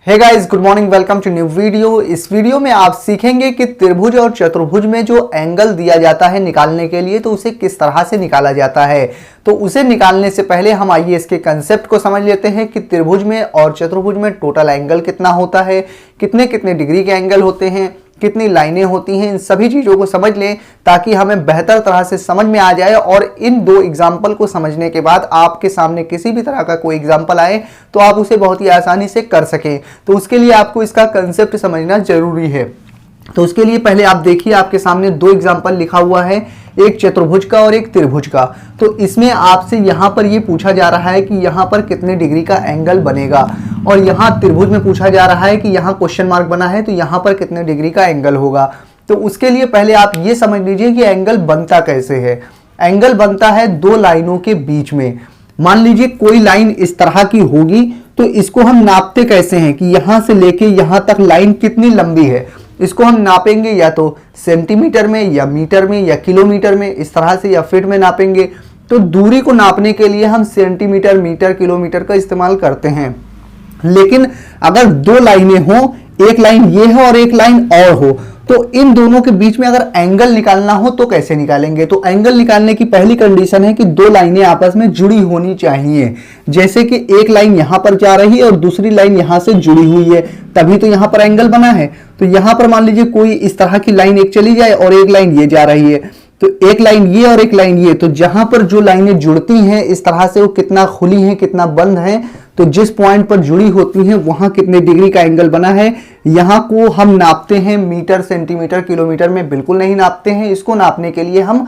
Hey guys, good morning, welcome to new video. इस वीडियो में आप सीखेंगे कि त्रिभुज और चतुर्भुज में जो एंगल दिया जाता है निकालने के लिए, तो उसे किस तरह से निकाला जाता है। तो उसे निकालने से पहले हम आइए इसके कंसेप्ट को समझ लेते हैं कि त्रिभुज में और चतुर्भुज में टोटल एंगल कितना होता है, कितने कितने डिग्री के एंगल होते हैं, कितनी लाइनें होती हैं। इन सभी चीज़ों को समझ लें ताकि हमें बेहतर तरह से समझ में आ जाए और इन दो एग्जाम्पल को समझने के बाद आपके सामने किसी भी तरह का कोई एग्जाम्पल आए तो आप उसे बहुत ही आसानी से कर सकें। तो उसके लिए आपको इसका कंसेप्ट समझना जरूरी है। तो उसके लिए पहले आप देखिए, आपके सामने दो एग्जाम्पल लिखा हुआ है, एक चतुर्भुज का और एक त्रिभुज का। तो इसमें आपसे यहाँ पर ये पूछा जा रहा है कि यहाँ पर कितने डिग्री का एंगल बनेगा, और यहाँ त्रिभुज में पूछा जा रहा है कि यहाँ क्वेश्चन मार्क बना है तो यहाँ पर कितने डिग्री का एंगल होगा। तो उसके लिए पहले आप ये समझ लीजिए कि एंगल बनता कैसे है। एंगल बनता है दो लाइनों के बीच में। मान लीजिए कोई लाइन इस तरह की होगी, तो इसको हम नापते कैसे हैं कि यहां से लेके यहां तक लाइन कितनी लंबी है। इसको हम नापेंगे या तो सेंटीमीटर में या मीटर में या किलोमीटर में, इस तरह से, या फीट में नापेंगे। तो दूरी को नापने के लिए हम सेंटीमीटर, मीटर, किलोमीटर का इस्तेमाल करते हैं। लेकिन अगर दो लाइनें हो, एक लाइन ये है और एक लाइन और हो, तो इन दोनों के बीच में अगर एंगल निकालना हो तो कैसे निकालेंगे। तो एंगल निकालने की पहली कंडीशन है कि दो लाइनें आपस में जुड़ी होनी चाहिए। जैसे कि एक लाइन यहां पर जा रही है और दूसरी लाइन यहां से जुड़ी हुई है, तभी तो यहां पर एंगल बना है। तो यहां पर मान लीजिए कोई इस तरह की लाइन एक चली जाए और एक लाइन ये जा रही है, तो एक लाइन ये और एक लाइन ये, तो जहां पर जो लाइनें जुड़ती हैं इस तरह से, वो कितना खुली हैं कितना बंद है, तो जिस पॉइंट पर जुड़ी होती हैं वहां कितने डिग्री का एंगल बना है, यहां को हम नापते हैं मीटर, सेंटीमीटर, किलोमीटर में बिल्कुल नहीं नापते हैं। इसको नापने के लिए हम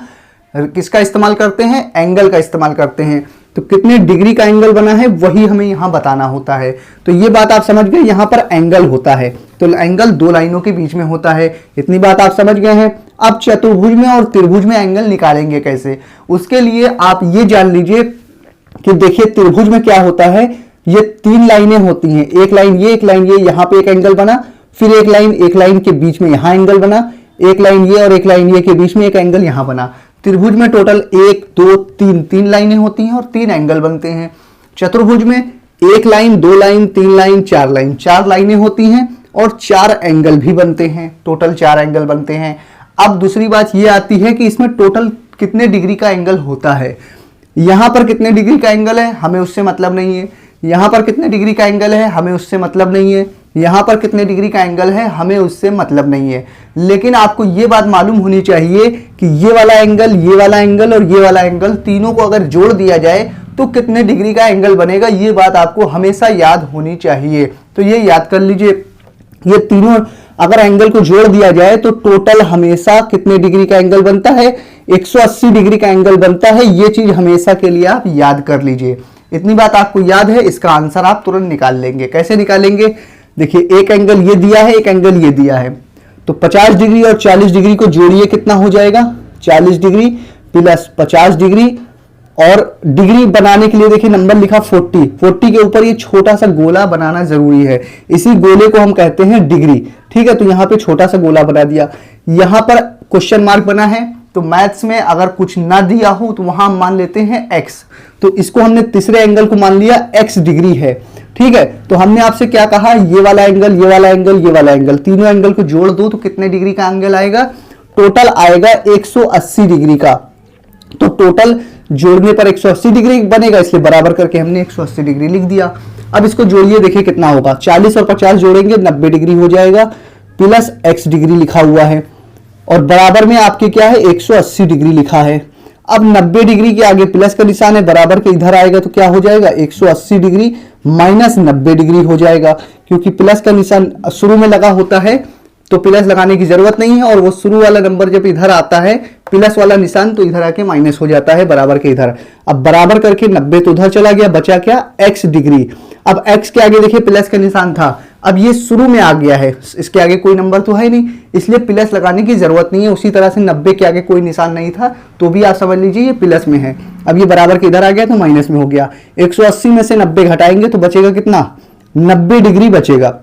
किसका इस्तेमाल करते हैं, एंगल का इस्तेमाल करते हैं। तो कितने डिग्री का एंगल बना है वही हमें यहां बताना होता है। तो ये बात आप समझ गए, यहां पर एंगल होता है, तो एंगल दो लाइनों के बीच में होता है। इतनी बात आप समझ गए हैं। अब चतुर्भुज में और त्रिभुज में एंगल निकालेंगे कैसे, उसके लिए आप ये जान लीजिए कि देखिए त्रिभुज में क्या होता है, ये तीन लाइनें होती हैं, एक लाइन ये, एक लाइन ये, यहां पे एक एंगल बना, फिर एक लाइन के बीच में यहां एंगल बना, एक लाइन ये और एक लाइन ये के बीच में एक एंगल यहां बना। त्रिभुज में टोटल एक, दो, तीन लाइनें होती हैं और तीन एंगल बनते हैं। चतुर्भुज में एक लाइन, दो लाइन, तीन लाइन, चार लाइनें होती हैं और चार एंगल भी बनते हैं, टोटल चार एंगल बनते हैं। अब दूसरी बात यह आती है कि इसमें टोटल कितने डिग्री का एंगल होता है। यहां पर कितने डिग्री का एंगल है हमें उससे मतलब नहीं है, यहां पर कितने डिग्री का एंगल है हमें उससे मतलब नहीं है, यहां पर कितने डिग्री का एंगल है हमें उससे मतलब नहीं है। लेकिन आपको यह बात मालूम होनी चाहिए कि ये वाला एंगल, ये वाला एंगल और ये वाला एंगल, तीनों को अगर जोड़ दिया जाए तो कितने डिग्री का एंगल बनेगा, ये बात आपको हमेशा याद होनी चाहिए। तो ये याद कर लीजिए, ये तीनों अगर एंगल को जोड़ दिया जाए तो टोटल हमेशा कितने डिग्री का एंगल बनता है, 180 डिग्री का एंगल बनता है। ये चीज हमेशा के लिए आप याद कर लीजिए। इतनी बात आपको याद है, इसका आंसर आप तुरंत निकाल लेंगे। कैसे निकालेंगे, देखिए एक एंगल ये दिया है, एक एंगल ये दिया है, तो 50 डिग्री और 40 डिग्री को जोड़िए, कितना हो जाएगा, 40 डिग्री प्लस 50 डिग्री। और डिग्री बनाने के लिए देखिए नंबर लिखा 40 के ऊपर ये छोटा सा गोला बनाना जरूरी है, इसी गोले को हम कहते हैं डिग्री। ठीक है, तो यहां पे छोटा सा गोला बना दिया, यहां पर क्वेश्चन मार्क बना है। तो मैथ्स में अगर कुछ ना दिया हो तो वहां हम मान लेते हैं x, तो इसको हमने तीसरे एंगल को मान लिया x डिग्री है। ठीक है, तो हमने आपसे क्या कहा, ये वाला एंगल, ये वाला एंगल, ये वाला एंगल, तीनों एंगल को जोड़ दो तो कितने डिग्री का एंगल आएगा, टोटल आएगा 180 डिग्री का। तो टोटल जोड़ने पर 180 डिग्री बनेगा, इसलिए बराबर करके हमने 180 डिग्री लिख दिया। अब इसको जोड़िए, देखिए कितना होगा, 40 और 50 जोड़ेंगे 90 डिग्री हो जाएगा, प्लस x डिग्री लिखा हुआ है और बराबर में आपके क्या है, 180 डिग्री लिखा है। अब 90 डिग्री के आगे प्लस का निशान है, बराबर के इधर आएगा तो क्या हो जाएगा, 180 डिग्री माइनस 90 डिग्री हो जाएगा, क्योंकि प्लस का निशान शुरू में लगा होता है तो प्लस लगाने की जरूरत नहीं है, और वो शुरू वाला नंबर जब इधर आता है प्लस वाला निशान तो इधर आके माइनस हो जाता है बराबर के इधर। अब बराबर करके 90 तो उधर चला गया, बचा क्या, x डिग्री। अब x के आगे देखिए प्लस का निशान था, अब ये शुरू में आ गया है, इसके आगे कोई नंबर तो है नहीं, इसलिए प्लस लगाने की जरूरत नहीं है। उसी तरह से 90 के आगे कोई निशान नहीं था तो भी आप समझ लीजिए ये प्लस में है। अब ये बराबर के इधर आ गया तो माइनस में हो गया। 180 में से 90 घटाएंगे तो बचेगा कितना, 90 डिग्री बचेगा,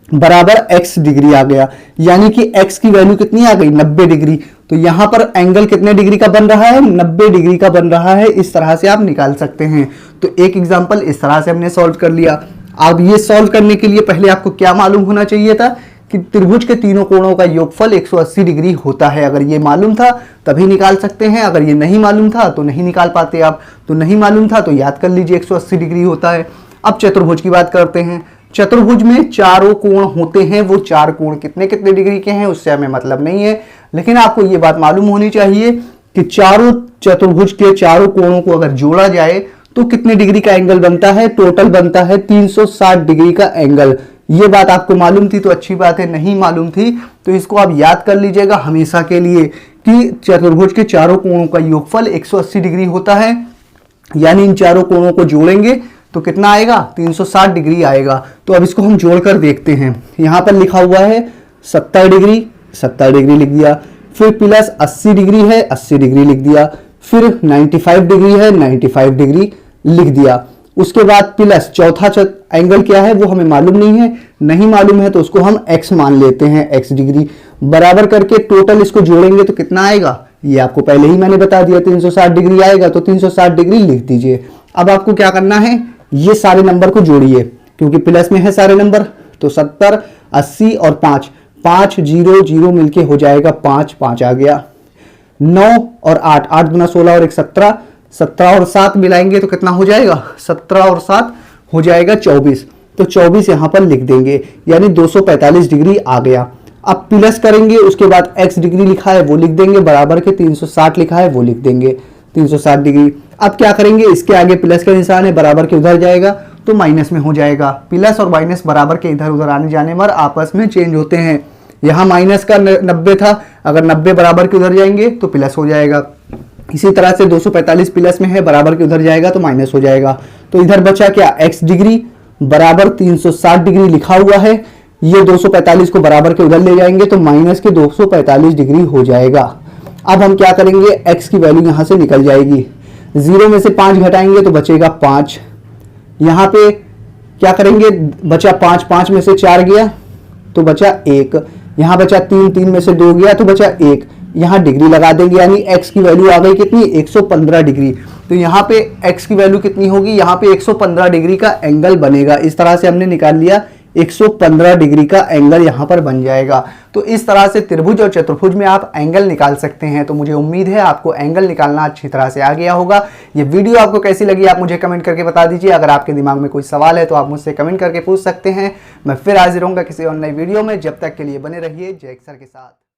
बराबर x डिग्री आ गया, यानी कि x की वैल्यू कितनी आ गई, 90 डिग्री। तो यहां पर एंगल कितने डिग्री का बन रहा है, 90 डिग्री का बन रहा है। इस तरह से आप निकाल सकते हैं। तो एक एग्जांपल इस तरह से हमने सॉल्व कर लिया। अब ये सॉल्व करने के लिए पहले आपको क्या मालूम होना चाहिए था कि त्रिभुज के तीनों कोणों का योगफल 180 डिग्री होता है। अगर ये मालूम था तभी निकाल सकते हैं, अगर ये नहीं मालूम था तो नहीं निकाल पाते आप। तो नहीं मालूम था तो याद कर लीजिए 180 डिग्री होता है। अब चतुर्भुज की बात करते हैं। चतुर्भुज में चारों कोण होते हैं, वो चार कोण कितने कितने डिग्री के हैं उससे हमें मतलब नहीं है, लेकिन आपको ये बात मालूम होनी चाहिए कि चारों चतुर्भुज के चारों कोणों को अगर जोड़ा जाए तो कितने डिग्री का एंगल बनता है। टोटल बनता है 360 डिग्री का एंगल। ये बात आपको मालूम थी तो अच्छी बात है, नहीं मालूम थी तो इसको आप याद कर लीजिएगा हमेशा के लिए कि चतुर्भुज के चारों कोणों का योगफल 180 डिग्री होता है। यानी इन चारों कोणों को जोड़ेंगे तो कितना आएगा, 360 डिग्री आएगा। तो अब इसको हम जोड़कर देखते हैं। यहां पर लिखा हुआ है 70 डिग्री, 70 डिग्री लिख दिया। फिर प्लस 80 डिग्री है, 80 डिग्री लिख दिया। फिर 95 डिग्री है, 95 डिग्री लिख दिया। उसके बाद प्लस चौथा एंगल क्या है वो हमें मालूम नहीं है, नहीं मालूम है तो उसको हम x मान लेते हैं, x डिग्री बराबर करके टोटल इसको जोड़ेंगे तो कितना आएगा, ये आपको पहले ही मैंने बता दिया 360 डिग्री आएगा। तो 360 डिग्री लिख दीजिए। अब आपको क्या करना है, ये सारे नंबर को जोड़िए क्योंकि प्लस में है सारे नंबर। तो 70, 80 और 5, 5 0 0 मिलके हो जाएगा 5, 5 आ गया। 9 और 8, 8 गुना 16 और 1 17, 17 और 7 मिलाएंगे तो कितना हो जाएगा, 17 और 7 हो जाएगा 24। तो 24 यहां पर लिख देंगे, यानी 245 डिग्री आ गया। अब प्लस करेंगे, उसके बाद x डिग्री लिखा है वो लिख देंगे, बराबर के 360 लिखा है वो लिख देंगे, 360 डिग्री। अब क्या करेंगे, इसके आगे प्लस का निशान है, बराबर के उधर जाएगा तो माइनस में हो जाएगा। प्लस और माइनस बराबर के इधर उधर आने जाने पर आपस में चेंज होते हैं। यहाँ माइनस का 90 था, अगर 90 बराबर के उधर जाएंगे तो प्लस हो जाएगा। इसी तरह से 245 प्लस में है, बराबर के उधर जाएगा तो माइनस हो जाएगा। तो इधर बचा क्या, x डिग्री बराबर 360 डिग्री लिखा हुआ है। ये 245 को बराबर के उधर ले जाएंगे तो माइनस के 245 डिग्री हो जाएगा। अब हम क्या करेंगे, x की वैल्यू यहां से निकल जाएगी। 0 में से 5 घटाएंगे तो बचेगा 5। यहां पे क्या करेंगे, बचा 5, 5 में से 4 गया तो बचा 1। यहां बचा 3, 3 में से 2 गया तो बचा 1। यहां डिग्री लगा देंगे, यानी x की वैल्यू आ गई कितनी, 115 डिग्री। तो यहां पे x की वैल्यू कितनी होगी, यहां पे 115 डिग्री का एंगल बनेगा। इस तरह से हमने निकाल लिया, 115 डिग्री का एंगल यहां पर बन जाएगा। तो इस तरह से त्रिभुज और चतुर्भुज में आप एंगल निकाल सकते हैं। तो मुझे उम्मीद है आपको एंगल निकालना अच्छी तरह से आ गया होगा। ये वीडियो आपको कैसी लगी आप मुझे कमेंट करके बता दीजिए। अगर आपके दिमाग में कोई सवाल है तो आप मुझसे कमेंट करके पूछ सकते हैं। मैं फिर हाजिर रहूंगा किसी और नई वीडियो में। जब तक के लिए बने रहिए जय सर के साथ।